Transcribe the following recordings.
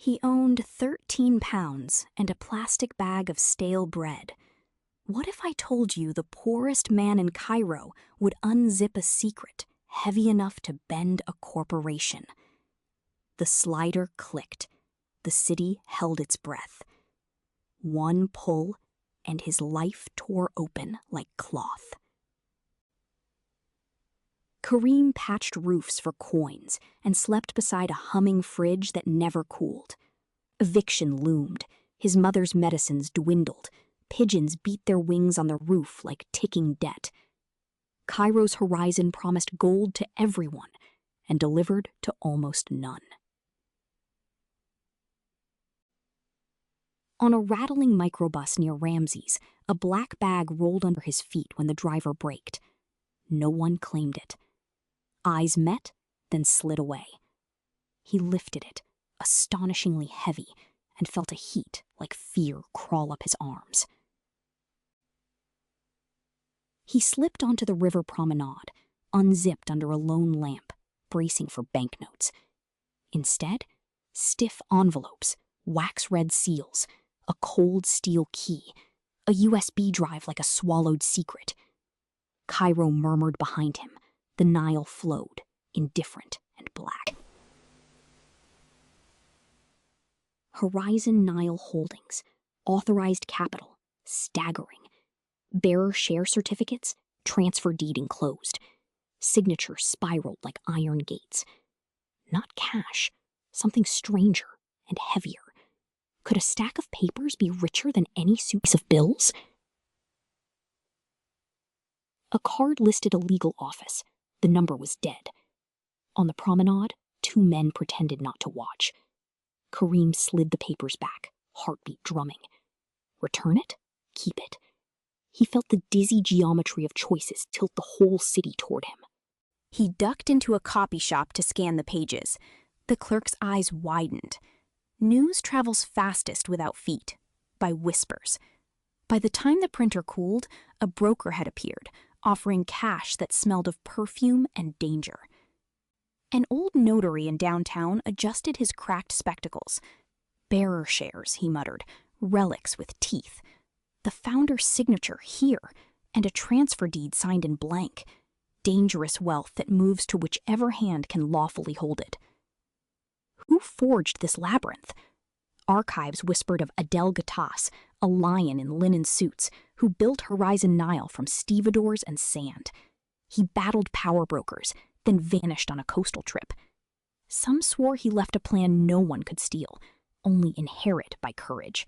He owned 13 pounds and a plastic bag of stale bread. What if I told you the poorest man in Cairo would unzip a secret heavy enough to bend a corporation? The slider clicked. The city held its breath. One pull, and his life tore open like cloth. Kareem patched roofs for coins and slept beside a humming fridge that never cooled. Eviction loomed. His mother's medicines dwindled. Pigeons beat their wings on the roof like ticking debt. Cairo's horizon promised gold to everyone and delivered to almost none. On a rattling microbus near Ramses, a black bag rolled under his feet when the driver braked. No one claimed it. Eyes met, then slid away. He lifted it, astonishingly heavy, and felt a heat like fear crawl up his arms. He slipped onto the river promenade, unzipped under a lone lamp, bracing for banknotes. Instead, stiff envelopes, wax-red seals, a cold steel key, a USB drive like a swallowed secret. Cairo murmured behind him. The Nile flowed, indifferent and black. Horizon Nile Holdings, authorized capital, staggering. Bearer share certificates, transfer deed enclosed. Signatures spiraled like iron gates. Not cash, something stranger and heavier. Could a stack of papers be richer than any suitcase of bills? A card listed a legal office. The number was dead. On the promenade, two men pretended not to watch. Kareem slid the papers back, heartbeat drumming. Return it? Keep it. He felt the dizzy geometry of choices tilt the whole city toward him. He ducked into a copy shop to scan the pages. The clerk's eyes widened. News travels fastest without feet, by whispers. By the time the printer cooled, a broker had appeared, offering cash that smelled of perfume and danger. An old notary in downtown adjusted his cracked spectacles. Bearer shares, he muttered, relics with teeth. The founder's signature here, and a transfer deed signed in blank. Dangerous wealth that moves to whichever hand can lawfully hold it. Who forged this labyrinth? Archives whispered of Adel Gattas, a lion in linen suits, who built Horizon Nile from stevedores and sand. He battled power brokers, then vanished on a coastal trip. Some swore he left a plan no one could steal, only inherit by courage.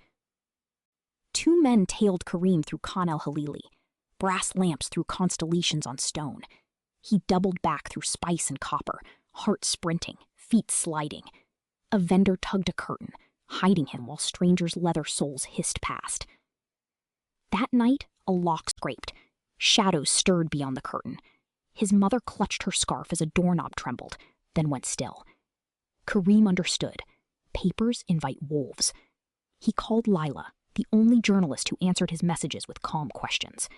Two men tailed Kareem through Khan el-Halili, brass lamps through constellations on stone. He doubled back through spice and copper, heart sprinting, feet sliding. A vendor tugged a curtain, hiding him while strangers' leather soles hissed past. That night, a lock scraped. Shadows stirred beyond the curtain. His mother clutched her scarf as a doorknob trembled, then went still. Kareem understood. Papers invite wolves. He called Lila, the only journalist who answered his messages with calm questions.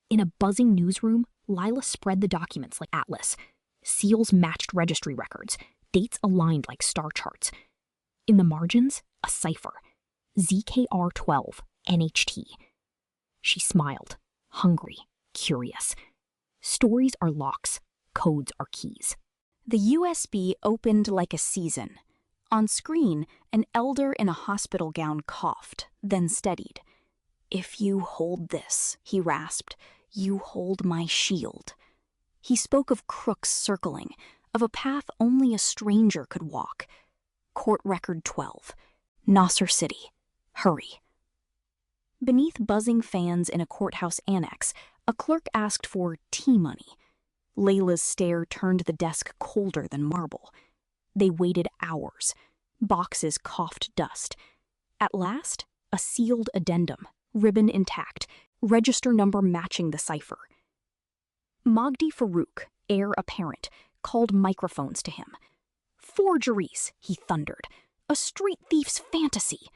In a buzzing newsroom, Lila spread the documents like atlas. Seals matched registry records, dates aligned like star charts. In the margins, a cipher. ZKR-12, NHT. She smiled, hungry, curious. Stories are locks, codes are keys. The USB opened like a season. On screen, an elder in a hospital gown coughed, then steadied. "If you hold this," he rasped, "you hold my shield." He spoke of crooks circling, of a path only a stranger could walk. Court Record 12. Nasser City. Hurry. Beneath buzzing fans in a courthouse annex, a clerk asked for tea money. Layla's stare turned the desk colder than marble. They waited hours. Boxes coughed dust. At last, a sealed addendum, ribbon intact, register number matching the cipher. Magdi Farouk, heir apparent, called microphones to him. "Forgeries," he thundered. "A street thief's fantasy."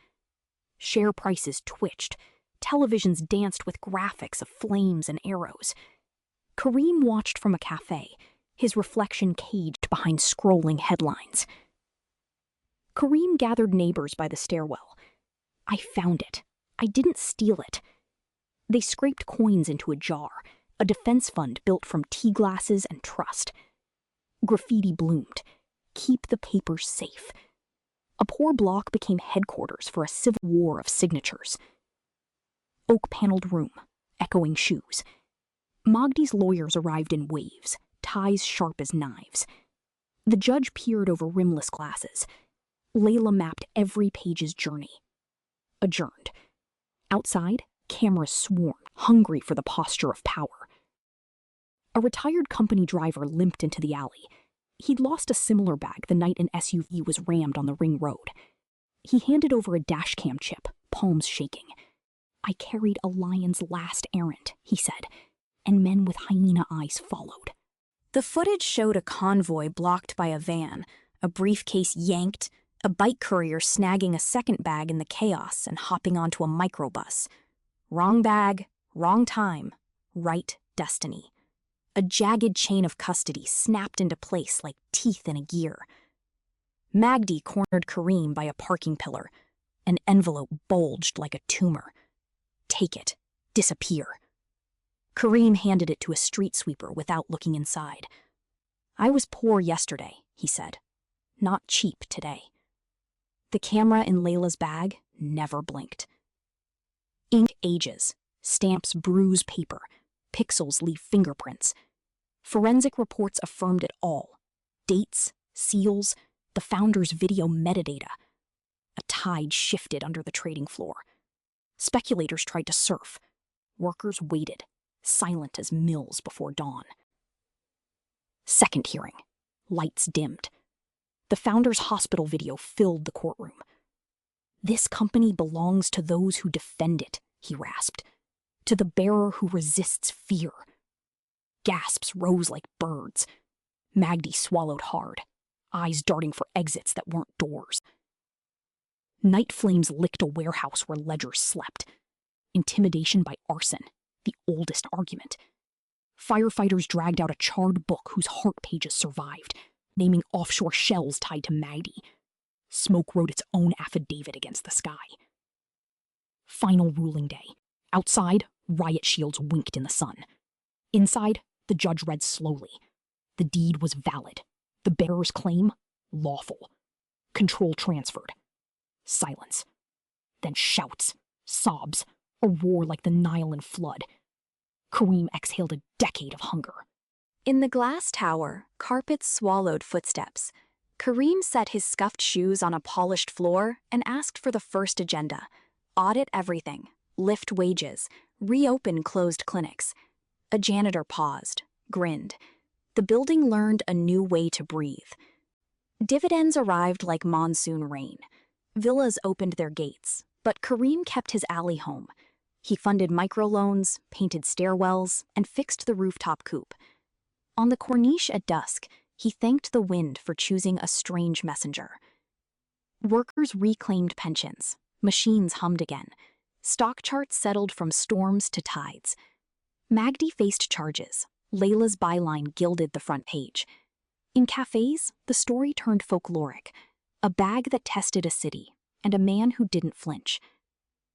Share prices twitched. Televisions danced with graphics of flames and arrows. Kareem watched from a cafe, his reflection caged behind scrolling headlines. Kareem gathered neighbors by the stairwell. I found it. I didn't steal it. They scraped coins into a jar, a defense fund built from tea glasses and trust. Graffiti bloomed. Keep the papers safe. A poor block became headquarters for a civil war of signatures. Oak-paneled room, echoing shoes. Magdi's lawyers arrived in waves, ties sharp as knives. The judge peered over rimless glasses. Layla mapped every page's journey. Adjourned. Outside, cameras swarmed, hungry for the posture of power. A retired company driver limped into the alley. He'd lost a similar bag the night an SUV was rammed on the ring road. He handed over a dashcam chip, palms shaking. I carried a lion's last errand, he said, and men with hyena eyes followed. The footage showed a convoy blocked by a van, a briefcase yanked, a bike courier snagging a second bag in the chaos and hopping onto a microbus. Wrong bag, wrong time, right destiny. A jagged chain of custody snapped into place like teeth in a gear. Magdi cornered Kareem by a parking pillar. An envelope bulged like a tumor. Take it. Disappear. Kareem handed it to a street sweeper without looking inside. I was poor yesterday, he said. Not cheap today. The camera in Layla's bag never blinked. Ink ages. Stamps bruise paper. Pixels leave fingerprints. Forensic reports affirmed it all. Dates, seals, the founder's video metadata. A tide shifted under the trading floor. Speculators tried to surf. Workers waited, silent as mills before dawn. Second hearing. Lights dimmed. The founder's hospital video filled the courtroom. This company belongs to those who defend it, he rasped. To the bearer who resists fear. Gasps rose like birds. Magdi swallowed hard, eyes darting for exits that weren't doors. Night flames licked a warehouse where ledgers slept. Intimidation by arson, the oldest argument. Firefighters dragged out a charred book whose heart pages survived, naming offshore shells tied to Magdi. Smoke wrote its own affidavit against the sky. Final ruling day. Outside, riot shields winked in the sun. Inside, the judge read slowly. The deed was valid. The bearer's claim, lawful. Control transferred. Silence. Then shouts, sobs, a roar like the Nile in flood. Kareem exhaled a decade of hunger. In the glass tower, carpets swallowed footsteps. Kareem set his scuffed shoes on a polished floor and asked for the first agenda. Audit everything. Lift wages. Reopen closed clinics. A janitor paused, grinned. The building learned a new way to breathe. Dividends arrived like monsoon rain. Villas opened their gates, but Kareem kept his alley home. He funded microloans, painted stairwells, and fixed the rooftop coop. On the corniche at dusk, he thanked the wind for choosing a strange messenger. Workers reclaimed pensions. Machines hummed again. Stock charts settled from storms to tides. Magdi faced charges. Layla's byline gilded the front page. In cafes, the story turned folkloric. A bag that tested a city, and a man who didn't flinch.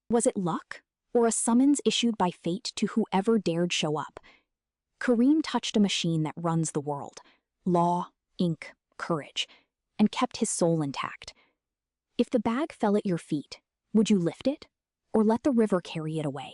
Was it luck, or a summons issued by fate to whoever dared show up? Kareem touched a machine that runs the world. Law, ink, courage, and kept his soul intact. If the bag fell at your feet, would you lift it, or let the river carry it away?